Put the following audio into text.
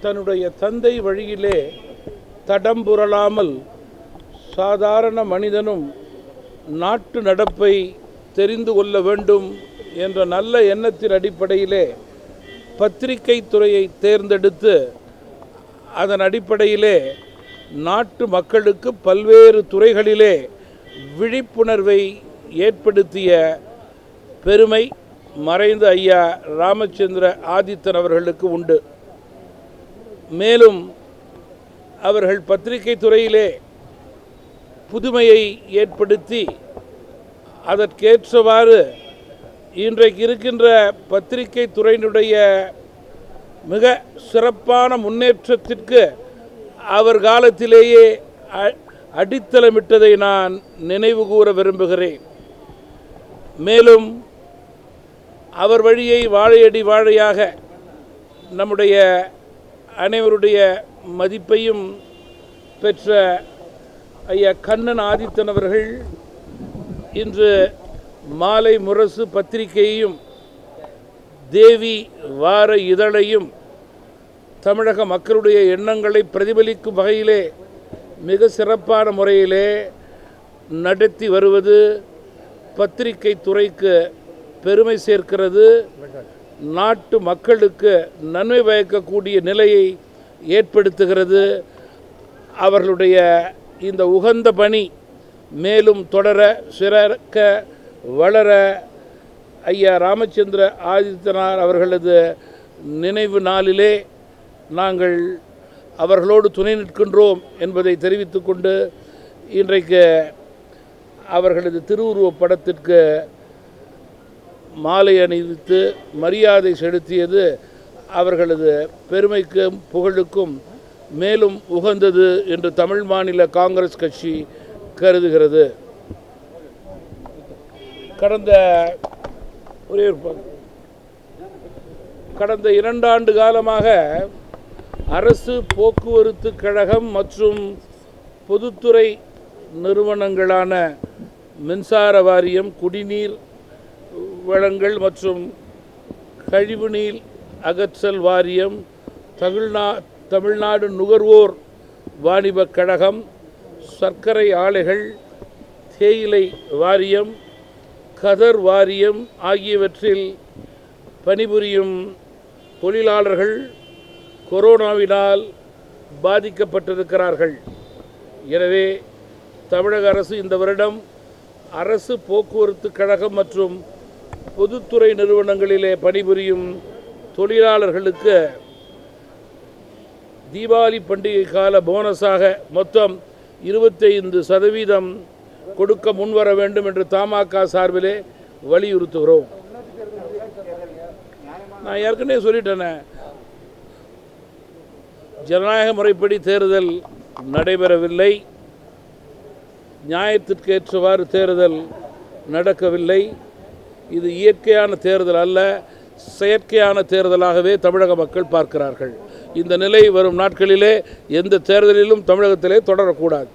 தன்னுடைய தந்தை வழியிலே தடம் புரளாமல் சாதாரண மனிதனும் நாட்டு நடப்பை தெரிந்து கொள்ள வேண்டும் என்ற நல்ல எண்ணத்தின் அடிப்படையிலே பத்திரிகை துறையை தேர்ந்தெடுத்து அதன் அடிப்படையிலே நாட்டு மக்களுக்கு பல்வேறு துறைகளிலே விழிப்புணர்வை ஏற்படுத்திய பெருமை மறைந்த ஐயா ராமச்சந்திர ஆதித்தன் அவர்களுக்கு உண்டு. மேலும் அவர்கள் பத்திரிகை துறையிலே புதுமையை ஏற்படுத்தி அதற்கேற்றவாறு இன்றைக்கு இருக்கின்ற பத்திரிகை துறையினுடைய மிக சிறப்பான முன்னேற்றத்திற்கு அவர் காலத்திலேயே அடித்தளமிட்டதை நான் நினைவு கூற விரும்புகிறேன். மேலும் அவர் வழியை வாழையடி வாழையாக நம்முடைய அனைவருடைய மதிப்பையும் பெற்ற ஐயா கண்ணன் ஆதித்தன் அவர்கள் இன்று மாலை முரசு பத்திரிகையையும் தேவி வார இதழையும் தமிழக மக்களுடைய எண்ணங்களை பிரதிபலிக்கும் வகையிலே மிக சிறப்பான முறையிலே நடத்தி வருவது பத்திரிகை துறைக்கு பெருமை சேர்க்கிறது. நாட்டு மக்களுக்கு நன்மை பயக்கக்கூடிய நிலையை ஏற்படுத்துகிறது. அவர்களுடைய இந்த உகந்த பணி மேலும் தொடர சிறக்க வளர ஐயா ராமச்சந்திர ஆதித்தனார் அவர்களது நினைவு நாளிலே நாங்கள் அவர்களோடு துணை நிற்கின்றோம் என்பதை தெரிவித்துக்கொண்டு இன்றைக்கு அவர்களது திருவுருவப் படத்திற்கு மாலை அணிவித்து மரியாதை செலுத்தியது அவர்களது பெருமைக்கும் புகழுக்கும் மேலும் உகந்தது என்று தமிழ் மாநில காங்கிரஸ் கட்சி கருதுகிறது. கடந்த 2 ஆண்டு காலமாக அரசு போக்குவரத்து கழகம் மற்றும் பொதுத்துறை நிறுவனங்களான மின்சார வாரியம், குடிநீர் வழங்கல் மற்றும் கழிவுநீர் அகற்றல் வாரியம், தமிழ்நாடு நுகர்வோர் வாணிபக் கழகம், சர்க்கரை ஆலைகள், தேயிலை வாரியம், கதர் வாரியம் ஆகியவற்றில் பணிபுரியும் தொழிலாளர்கள் கொரோனாவினால் பாதிக்கப்பட்டிருக்கிறார்கள். எனவே தமிழக அரசு இந்த வருடம் அரசு போக்குவரத்து கழகம் மற்றும் பொதுத்துறை நிறுவனங்களிலே பணிபுரியும் தொழிலாளர்களுக்கு தீபாவளி பண்டிகை கால போனஸாக மொத்தம் 25% கொடுக்க முன்வர வேண்டும் என்று தமாக சார்பிலே வலியுறுத்துகிறோம். நான் ஏற்கனவே சொல்லிட்டேனே, ஜனநாயக முறைப்படி தேர்தல் நடைபெறவில்லை, நியாயத்திற்கேற்றவாறு தேர்தல் நடக்கவில்லை. இது இயற்கையான தேர்தல் அல்ல, செயற்கையான தேர்தலாகவே தமிழக மக்கள் பார்க்கிறார்கள். இந்த நிலை வரும் நாட்களிலே எந்த தேர்தலிலும் தமிழகத்திலே தொடரக்கூடாது.